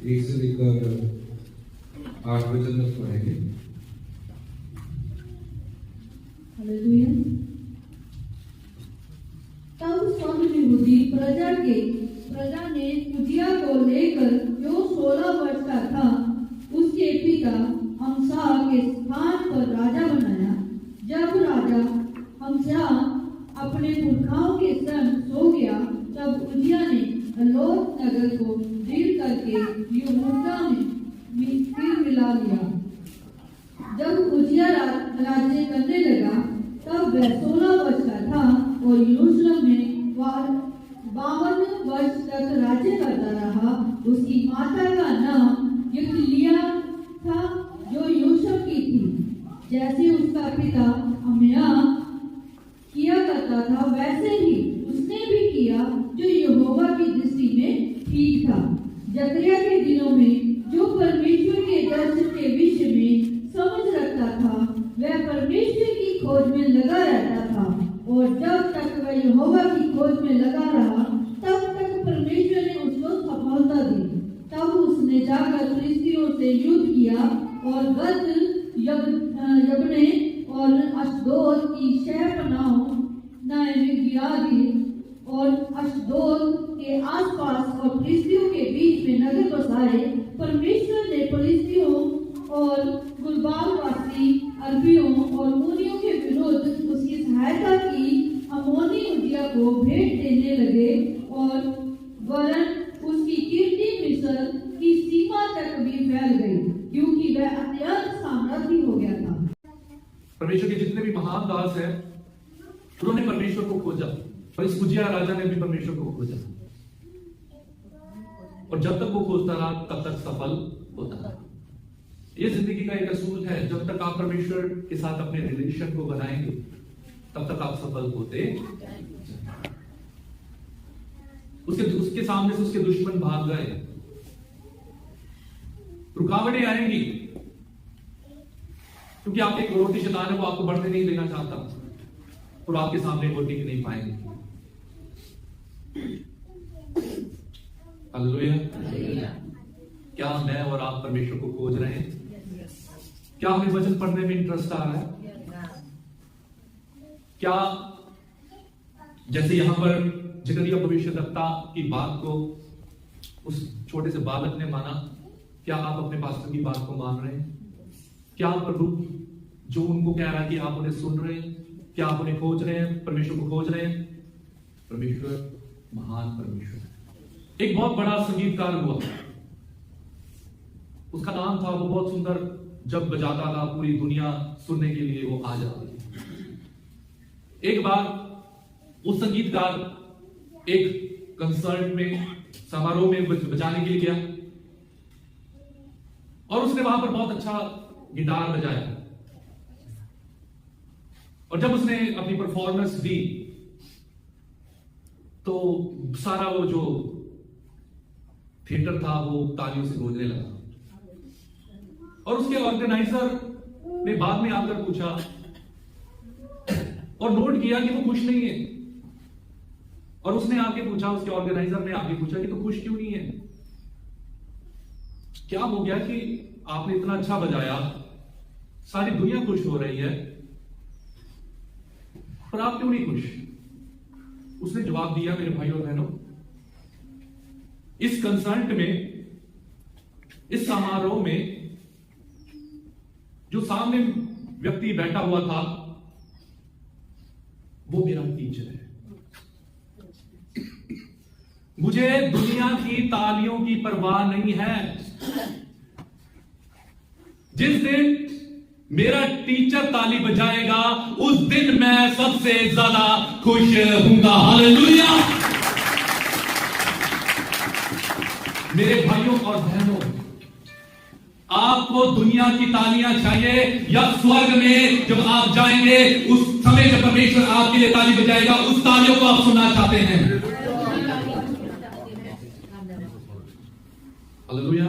1 से लेकर 8 वचन तक पढ़ेंगे। हालेलुया। तब सब यहूदी प्रजा ने उजिया को लेकर, जो 16 वर्ष का था, उसके पिता अमसा के स्थान पर राजा बनाया। जब राजा अमसा अपने पुरखाओं के संग सो गया, तब उजिया ने अलोत नगर को ढील करके यहूदा में फिर मिला लिया। जब उजिया राज्य करने लगा, तब वह 16 वर्ष का था और यरूशलेम में 52 वर्ष तक राज्य करता रहा। उसकी माता का नाम यकलिया था, जो यूसुफ की थी। जैसे उसका पिता अमिया किया करता था, वैसे ही उसने भी किया, जो यहोवा की दृष्टि में ठीक था। जकरिया के दिनों में जो परमेश्वर के दर्शन के विषय में समझ रखता था, वह परमेश्वर की खोज में लगा रहता था, और जब तक वह यहोवा की खोज में लगा रहा, तब तक परमेश्वर ने उसको सफलता दी। तब उसने जाकर फिलिस्तियों से युद्ध किया और गत यब्ने और अश्दोद की शहरपनाहों और अश्दोद के आसपास और फिलिस्तियों के बीच में नगर बसाए। परमेश्वर ने फिलिस्तियों और गुलबालवासी अरबियों और मूनियों के विरुद्ध उसकी सहायता की। अमोनी उजिया को भेंट देने लगे, और वरन उसकी कीर्ति मिस्र की सीमा तक भी फैल गई, क्योंकि वह अत्यंत सामर्थी हो गया था। परमेश्वर के जितने भी महान दास हैं, उन्होंने परमेश्वर को खोजा, और इस उजिया राजा ने भी परमेश्वर को खोजा, और जब तक वो खोजता रहा, तब तक सफल होता रहा। ये जिंदगी का एक असूल है। जब तक आप परमेश्वर के साथ अपने रिलेशन को बनाएंगे, तब तक आप सफल होते। उसके सामने से उसके दुश्मन भाग गए। रुकावटें आएंगी, क्योंकि आप एक रोटी शैतान है, वो आपको बढ़ने नहीं देना चाहता, और आपके सामने वो टिक नहीं पाएंगे। हालेलुया। क्या मैं और आप परमेश्वर को खोज रहे हैं? क्या हमें वचन पढ़ने में इंटरेस्ट आ रहा है? क्या जैसे यहां पर जकरिया भविष्यद्वक्ता की बात को उस छोटे से बालक ने माना, क्या आप अपने पास्टर की बात को मान रहे हैं? क्या आप प्रभु जो उनको कह रहा है कि आप उन्हें सुन रहे हैं? क्या आप उन्हें खोज रहे हैं? परमेश्वर को खोज रहे हैं? परमेश्वर महान परमेश्वर है। एक बहुत बड़ा संगीतकार हुआ, उसका नाम था, वो बहुत सुंदर जब बजाता था, पूरी दुनिया सुनने के लिए वो आ जाती थी। एक बार वो संगीतकार एक कंसर्ट में, समारोह में बजाने के लिए गया, और उसने वहां पर बहुत अच्छा गिटार बजाया। और जब उसने अपनी परफॉर्मेंस दी, तो सारा वो जो थिएटर था वो तालियों से गूंजने लगा। और उसके ऑर्गेनाइजर ने बाद में आकर पूछा और नोट किया कि वो खुश नहीं है। और उसने आके पूछा, उसके ऑर्गेनाइजर ने आके पूछा कि तो खुश क्यों नहीं है? क्या हो गया कि आपने इतना अच्छा बजाया, सारी दुनिया खुश हो रही है, पर आप क्यों नहीं खुश? उसने जवाब दिया, मेरे भाइयों और बहनों, इस कंसर्ट में, इस समारोह में जो सामने व्यक्ति बैठा हुआ था, वो मेरा टीचर है। मुझे दुनिया की तालियों की परवाह नहीं है। जिस दिन मेरा टीचर ताली बजाएगा, उस दिन मैं सबसे ज्यादा खुश हूंगा। हालेलुया। मेरे भाइयों और बहनों, आपको दुनिया की तालियां चाहिए या स्वर्ग में जब आप जाएंगे, उस समय जब परमेश्वर आपके लिए ताली बजाएगा, उस तालियों को आप सुनना चाहते हैं? हालेलुया।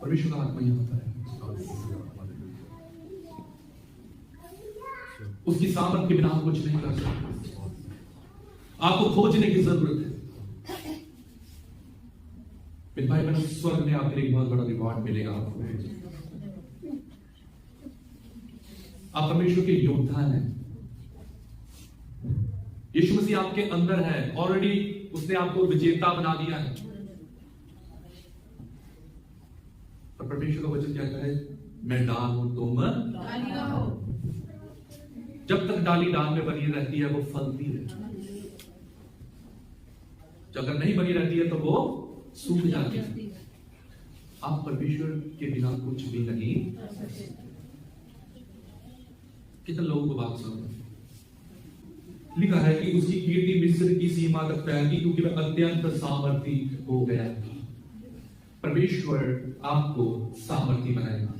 परमेश्वर का आत्मा यहां पर है। उसकी सामर्थ के बिना हम कुछ नहीं कर सकते। आपको खोजने की जरूरत है। मेरे भाई बहनों, स्वर्ग में आपके लिए एक बहुत बड़ा रिवॉर्ड मिलेगा आपको। आप परमेश्वर के योद्धा हैं। यीशु मसीह आपके अंदर है, ऑलरेडी उसने आपको विजेता बना दिया है। और परमेश्वर का वचन क्या कहे? मैं डाल हूं, तुम डाली हो। जब तक डाली डाल में बनी रहती है वो फलती है, जब अगर नहीं बनी रहती है तो वो सूख जाती है। आप परमेश्वर के बिना कुछ भी नहीं। कितने लोगों को बात समझ? लिखा है कि उसकी कीर्ति मिस्र की सीमा तक फैल गई क्योंकि वह अत्यंत सामर्थी हो गया। परमेश्वर आपको सामर्थी बनाएगा।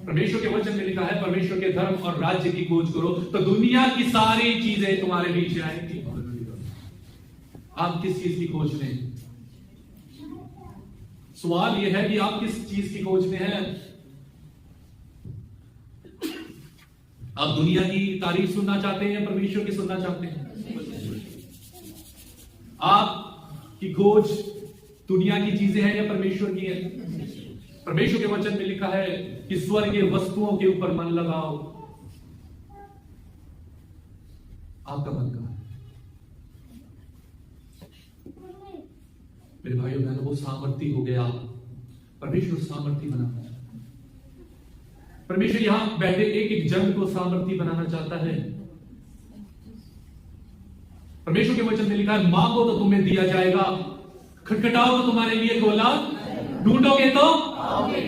परमेश्वर के वचन में लिखा है, परमेश्वर के धर्म और राज्य की खोज करो तो दुनिया की सारी चीजें तुम्हारे बीच आएंगी। आप किस चीज की खोज में? सवाल यह है कि आप किस चीज की खोज में हैं? आप दुनिया की तारीफ सुनना चाहते हैं या परमेश्वर की सुनना चाहते हैं? आपकी खोज दुनिया की चीजें हैं या परमेश्वर की है? परमेश्वर के वचन में लिखा है कि स्वर्गीय वस्तुओं के ऊपर मन लगाओ। आपका मन कहां है? मेरे भाइयों बहनों, वो सामर्थी हो गया। परमेश्वर सामर्थी बनाता है। परमेश्वर यहां बैठे एक एक जन को सामर्थी बनाना चाहता है। परमेश्वर के वचन में लिखा है, मांगो तो तुम्हें दिया जाएगा, खटखटाओ तो तुम्हारे लिए खोला, ढूंढोगे तो पाओगे।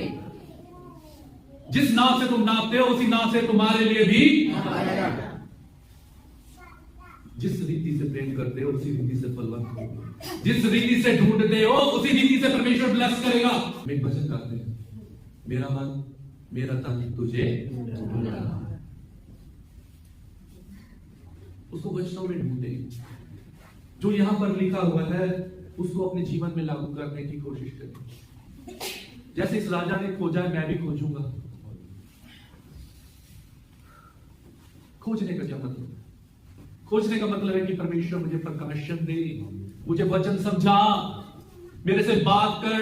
जिस नाव से तुम नापते हो उसी नाव से तुम्हारे लिए भी। जिस रीति से प्रेम करते हो उसी रीति से फलवान हो। जिस रीति से ढूंढते हो उसी रीति से परमेश्वर ब्लेस करेगा। एक भजन गाते हैं, मेरा मन मेरा तन तुझे ढूंढ रहा है। उसको वचनों में ढूंढे, जो यहां पर लिखा हुआ है उसको अपने जीवन में लागू करने की कोशिश करें। जैसे इस राजा ने खोजा है, मैं भी खोजूंगा। खोजने का क्या मतलब? खोजने का मतलब है कि परमेश्वर मुझे प्रकाशन दे, मुझे वचन समझा, मेरे से बात कर,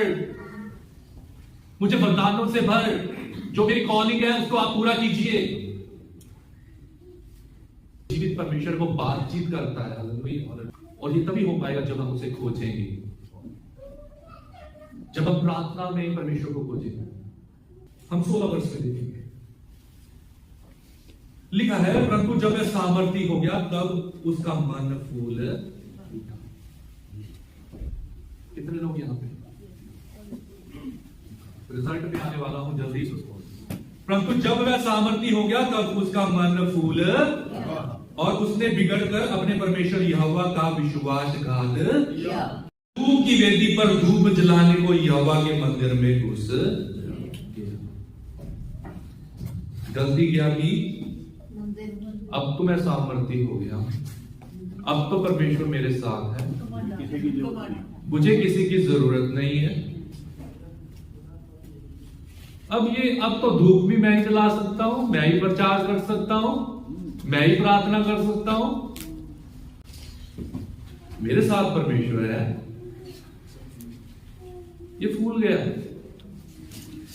मुझे वरदानों से भर। जो मेरी कॉलिंग है उसको आप पूरा कीजिए। जीवित परमेश्वर वो बातचीत करता है, और ये तभी हो पाएगा जब हम उसे खोजेंगे, जब हम प्रार्थना में परमेश्वर को खोजेंगे। हम 16 वर्ष में देखेंगे, लिखा है, परंतु जब वह सामर्थी हो गया तब उसका मन फूल उठा। कितने लोग यहां पे? रिजल्ट भी आने वाला हूं जल्दी। परंतु जब वह सामर्थी हो गया तब उसका मन फूल, और उसने बिगड़कर अपने परमेश्वर यहोवा का विश्वासघात किया। धूप की वेदी पर धूप जलाने को यहोवा के मंदिर में घुस गया। गलती क्या की? अब तो मैं सामर्थी हो गया, अब तो परमेश्वर मेरे साथ है, मुझे किसी की जरूरत नहीं है। अब तो धूप भी मैं ही जला सकता हूं, मैं ही प्रचार कर सकता हूं, मैं ही प्रार्थना कर सकता हूं, मेरे साथ परमेश्वर है। ये फूल गया।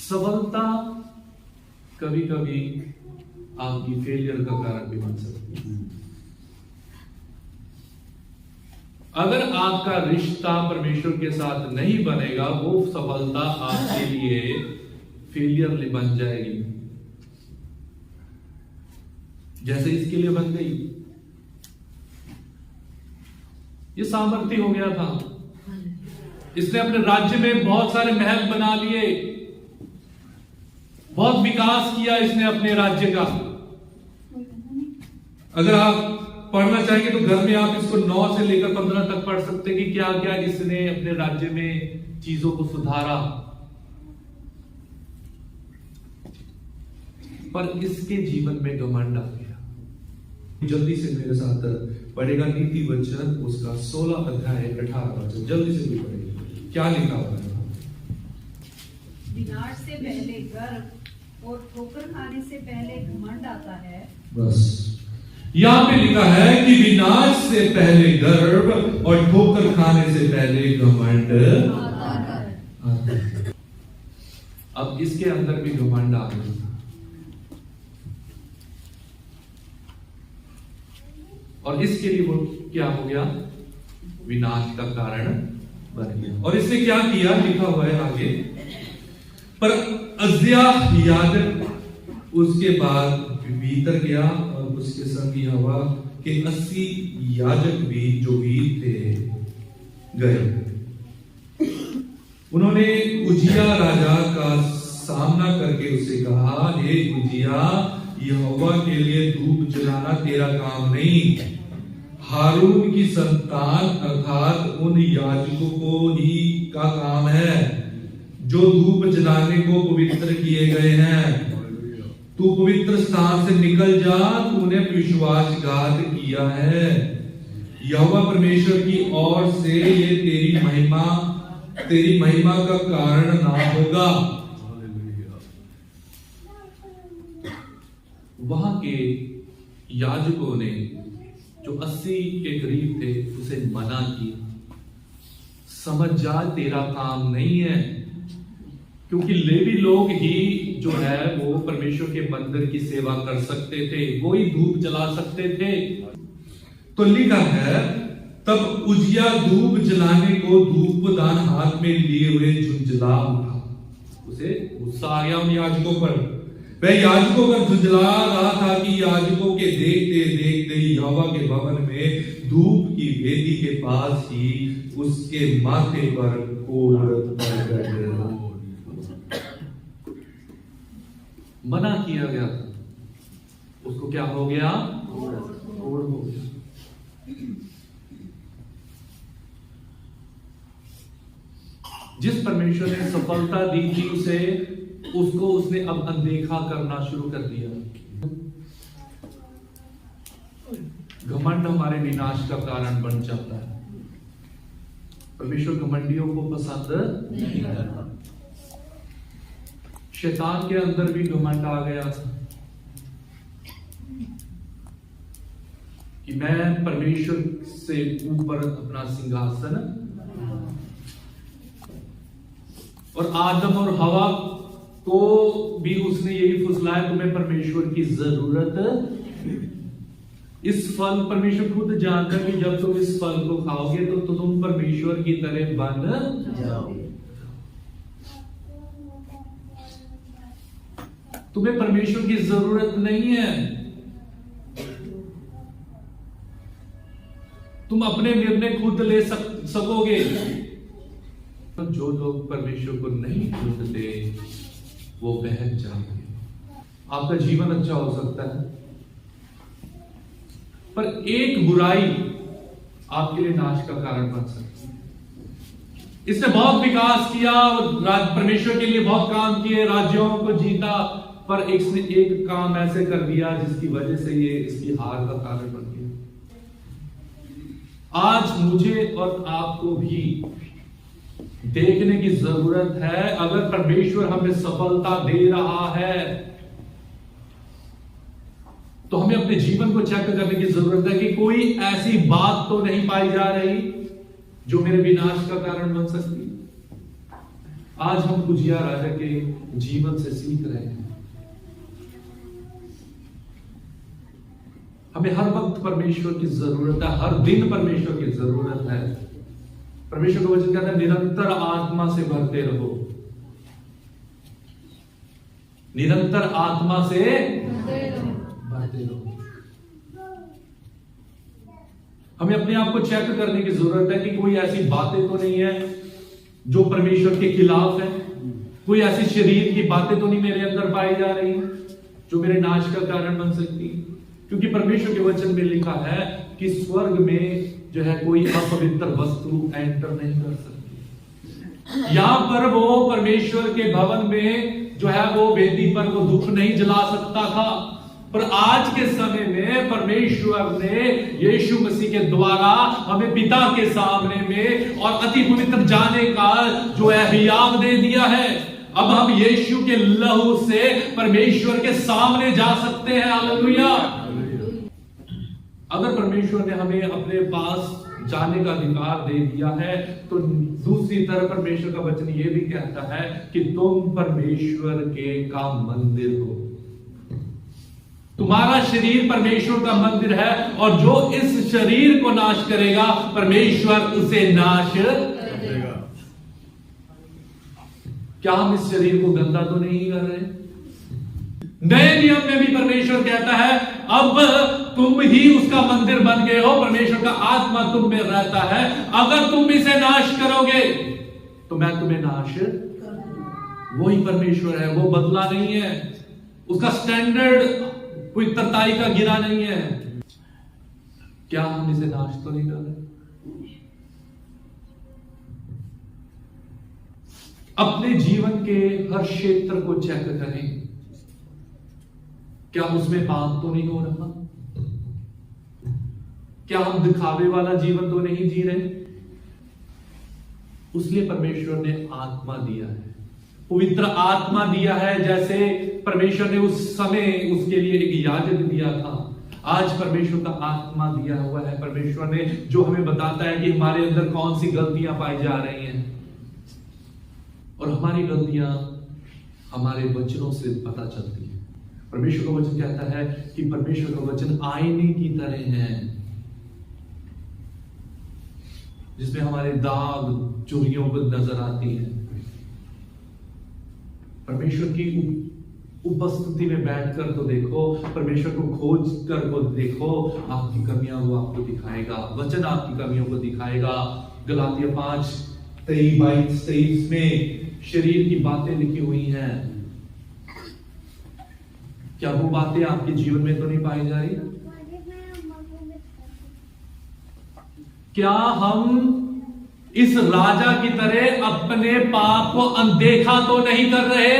सफलता कभी कभी आपकी फेलियर का कारण भी बन सकती है। अगर आपका रिश्ता परमेश्वर के साथ नहीं बनेगा, वो सफलता आपके लिए फेलियर बन जाएगी, जैसे इसके लिए बन गई। ये सामर्थी हो गया था, इसने अपने राज्य में बहुत सारे महल बना लिए, बहुत विकास किया इसने अपने राज्य का। अगर आप पढ़ना चाहेंगे तो घर में आप इसको 9 से लेकर 15 तक पढ़ सकते हैं कि क्या क्या इसने अपने राज्य में चीजों को सुधारा। पर इसके जीवन में घमंड आ गया। जल्दी से मेरे साथ पढ़ेगा नीति वचन उसका 16 अध्याय 18 वचन, जल्दी से भी पढ़ेगा। क्या लिखा हुआ है? विनाश से पहले गर्व और ठोकर खाने से पहले घमंड आता है। बस यहां पे लिखा है कि विनाश से पहले गर्व और ठोकर खाने से पहले घमंड आता है। अब इसके अंदर भी घमंड आ गया। और इसके लिए वो क्या हो गया? विनाश का कारण बन गया। और इसने क्या किया? लिखा हुआ है आगे, पर अज्जिया याजक उसके बाद भीतर गया और उसके संग यहोवा के 80 याजक भी जो वीर थे गए। उन्होंने उजिया राजा का सामना करके उससे कहा, हे उजिया, यहोवा के लिए धूप जलाना तेरा काम नहीं, हारून की संतान अर्थात उन याजकों को ही का काम है जो धूप जलाने को पवित्र किए गए हैं। तू पवित्र स्थान से निकल जा, तूने विश्वासघात किया है। यहोवा परमेश्वर की ओर से ये तेरी महिमा का कारण ना होगा। वहां के याजकों ने जो 80 के करीब थे उसे मना किया, समझ जा तेरा काम नहीं है, क्योंकि लेवी लोग ही जो है वो परमेश्वर के मंदिर की सेवा कर सकते थे, वो ही धूप जला सकते थे। तो लिखा है, तब उजिया धूप जलाने को धूप दान हाथ में लिए हुए झुंझला उठा। उसे गुस्सा आ गया उन याजकों पर। वह याजकों पर झुंझला रहा था कि याजकों के देखते देखते यहोवा के भवन में धूप की वेदी के पास ही उसके माथे पर कोढ़ पड़ गया। मना किया गया था, उसको क्या हो गया? कोढ़ हो गया। जिस परमेश्वर ने सफलता दी थी उसे, उसको उसने अब अनदेखा करना शुरू कर दिया। घमंड हमारे विनाश का कारण बन जाता है। परमेश्वर घमंडियों को पसंद नहीं करता। शैतान के अंदर भी घमंड आ गया था कि मैं परमेश्वर से ऊपर अपना सिंहासन, और आदम और हवा को भी उसने यही फुसलाया, तुम्हें परमेश्वर की जरूरत। इस फल परमेश्वर खुद जानता है कि जब तुम इस फल को खाओगे तो तुम परमेश्वर की तरह बन जाओगे। तुम्हें परमेश्वर की जरूरत नहीं है। तुम अपने निर्णय खुद ले सकोगे। तो जो लोग परमेश्वर को नहीं ढूंढते वो बहक जाएंगे। आपका जीवन अच्छा हो सकता है, पर एक बुराई आपके लिए नाश का कारण बन सकती है। इसने बहुत विकास किया, परमेश्वर के लिए बहुत काम किए, राज्यों को जीता, पर इसने एक काम ऐसे कर दिया जिसकी वजह से ये इसकी हार का कारण बन गया। आज मुझे और आपको भी देखने की जरूरत है, अगर परमेश्वर हमें सफलता दे रहा है तो हमें अपने जीवन को चेक करने की जरूरत है कि कोई ऐसी बात to नहीं पाई जा रही जो मेरे विनाश का कारण बन सकती। आज हम उजिया राजा के जीवन से सीख रहे हैं। हमें हर वक्त परमेश्वर की जरूरत है, हर दिन परमेश्वर की जरूरत है। परमेश्वर का वचन कहता है, निरंतर आत्मा से भरते रहो, निरंतर आत्मा से भरते रहो। हमें अपने आप को चेक करने की जरूरत है कि कोई ऐसी बातें तो नहीं है जो परमेश्वर के खिलाफ है, कोई ऐसी शरीर की बातें तो नहीं मेरे अंदर पाई जा रही जो मेरे नाश का कारण बन सकती। क्योंकि परमेश्वर के वचन में लिखा है कि स्वर्ग में जो है कोई अपवित्र वस्तु एंटर नहीं कर सकती। यहां पर वो परमेश्वर के भवन में जो है वो वेदी पर वो धूप नहीं जला सकता था, पर आज के समय में परमेश्वर ने यीशु मसीह के द्वारा हमें पिता के सामने में और अति पवित्र जाने का जो है हियाव दे दिया है। अब हम यीशु के लहू से परमेश्वर के सामने जा सकते हैं। हालेलुया। अगर परमेश्वर ने हमें अपने पास जाने का अधिकार दे दिया है, तो दूसरी तरफ परमेश्वर का वचन ये भी कहता है कि तुम परमेश्वर का मंदिर हो। तुम्हारा शरीर परमेश्वर का मंदिर है, और जो इस शरीर को नाश करेगा परमेश्वर उसे नाश करेगा। क्या हम इस शरीर को गंदा तो नहीं कर रहे? नए नियम में भी परमेश्वर कहता है अब तुम ही उसका मंदिर बन गए हो, परमेश्वर का आत्मा तुम में रहता है। अगर तुम इसे नाश करोगे तो मैं तुम्हें नाश, वही परमेश्वर है, वो बदला नहीं है, उसका स्टैंडर्ड कोई तरताई का गिरा नहीं है। क्या हम इसे नाश तो नहीं कर रहे? अपने जीवन के हर क्षेत्र को चेक करें, क्या उसमें पाप तो नहीं हो रहा? क्या हम दिखावे वाला जीवन तो नहीं जी रहे? उसलिए परमेश्वर ने आत्मा दिया है, पवित्र आत्मा दिया है। जैसे परमेश्वर ने उस समय उसके लिए एक याजक दिया था, आज परमेश्वर का आत्मा दिया हुआ है। परमेश्वर ने जो हमें बताता है कि हमारे अंदर कौन सी गलतियां पाई जा रही हैं, और हमारी गलतियां हमारे वचनों से पता चलती है। परमेश्वर का वचन कहता है कि परमेश्वर का वचन आईने की तरह है, जिसमें हमारे दाग चोरियों को नजर आती है। परमेश्वर की उपस्थिति में बैठकर तो देखो, परमेश्वर को खोज कर को देखो, आपकी कमियां वो आपको दिखाएगा, वचन आपकी कमियों को दिखाएगा। गलातिया 5:23-23 में शरीर की बातें लिखी हुई हैं। क्या वो बातें आपके जीवन में तो नहीं पाई जा रही? क्या हम इस राजा की तरह अपने पाप को अनदेखा तो नहीं कर रहे?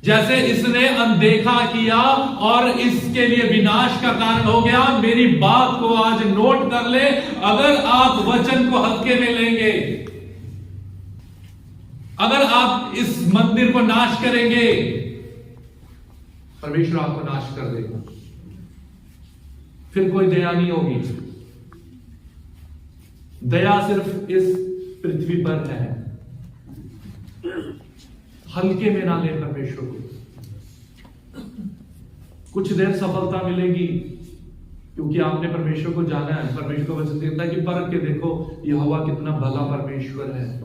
जैसे इसने अनदेखा किया और इसके लिए विनाश का कारण हो गया। मेरी बात को आज नोट कर ले, अगर आप वचन को हल्के में लेंगे, अगर आप इस मंदिर को नाश करेंगे, परमेश्वर आपको नाश कर देगा, फिर कोई दया नहीं होगी। दया सिर्फ इस पृथ्वी पर है। हल्के में ना ले परमेश्वर को। कुछ देर सफलता मिलेगी क्योंकि आपने परमेश्वर को जाना है। परमेश्वर का वचन कहता है कि परख के देखो यहोवा कितना भला परमेश्वर है।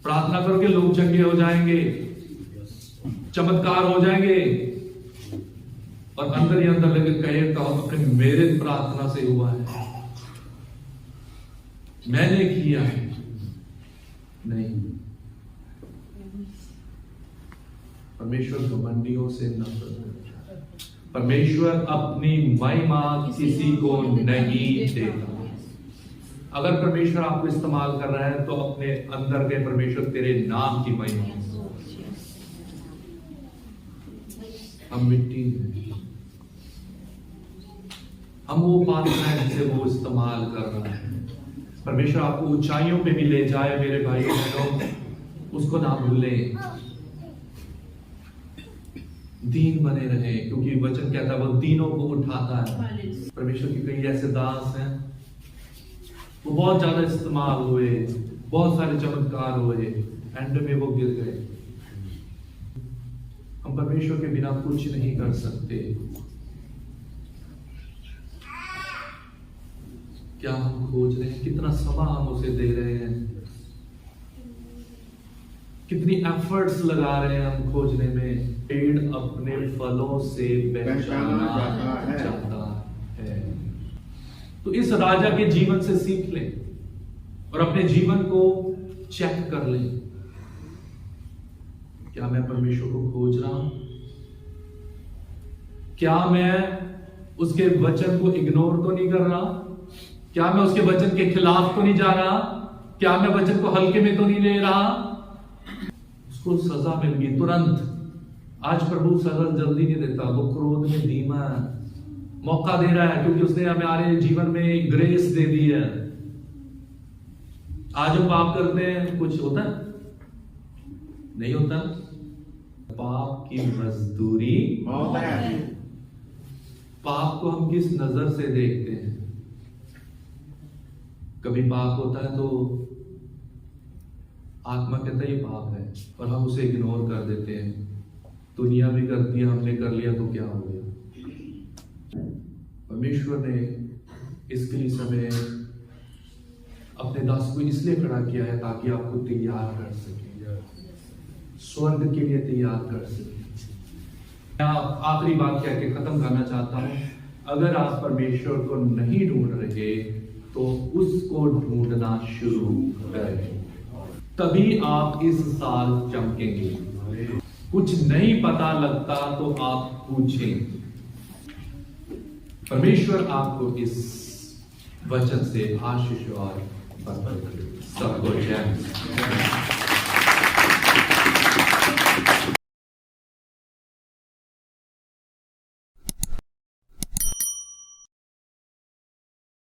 प्रार्थना करोगे लोग चंगे हो जाएंगे, चमत्कार हो जाएंगे, और अंदर ही अंदर लगे कहेगा अपने मेरे प्रार्थना से हुआ है, मैंने किया है। नहीं, परमेश्वर घमंडियों से नफरत करता है। परमेश्वर अपनी महिमा किसी को नहीं देता। अगर परमेश्वर आपको इस्तेमाल कर रहा है तो अपने अंदर के परमेश्वर तेरे नाम की महिमा। हम मिट्टी हैं, हम वो पात्र हैं जिसे वो इस्तेमाल कर रहा है। परमेश्वर आपको ऊंचाइयों पे भी ले जाए मेरे भाइयों बहनों, उसको ना भूलें। दीन बने रहे, क्योंकि वचन कहता है वो दीनों को उठाता है। परमेश्वर के कई ऐसे दास हैं, वो बहुत ज्यादा इस्तेमाल हुए, बहुत सारे चमत्कार हुए, एंड में वो गिर गए। हम परमेश्वर के बिना कुछ नहीं कर सकते। क्या हम खोज रहे हैं? कितना समय हम उसे दे रहे हैं? कितनी एफर्ट्स लगा रहे हैं हम खोजने में? पेड़ अपने फलों से पहचाना जाता है। तो इस राजा के जीवन से सीख लें और अपने जीवन को चेक कर लें। क्या मैं परमेश्वर को खोज रहा हूं? क्या मैं उसके वचन को इग्नोर तो नहीं कर रहा? क्या मैं उसके वचन के खिलाफ तो नहीं जा रहा? क्या मैं वचन को हल्के में तो नहीं ले रहा? उसको सजा मिल गई तुरंत। आज प्रभु सजा जल्दी नहीं देता, वो क्रोध में धीमा है, मौका दे रहा है, क्योंकि उसने हमारे जीवन में ग्रेस दे दी है। आज हम पाप करते हैं, कुछ होता है? नहीं होता। पाप की मजदूरी मौत है। पाप को हम किस नजर से देखते हैं? कभी पाप होता है तो आत्मा कहता है ये पाप है और हम उसे इग्नोर कर देते हैं। दुनिया भी करती है, हमने कर लिया तो क्या हो गया। परमेश्वर ने इसके लिए समय अपने दास को इसलिए खड़ा किया है ताकि आपको तैयार कर सके, स्वर्ग के लिए तैयार कर सके। मैं आखिरी बात कह के खत्म करना चाहता हूं, अगर आप परमेश्वर को नहीं ढूंढ रहे तो उसको ढूंढना शुरू करें, तभी आप इस साल चमकेंगे। कुछ नहीं पता लगता तो आप पूछें। परमेश्वर आपको इस वचन से आशीष और बरकत सबको जय।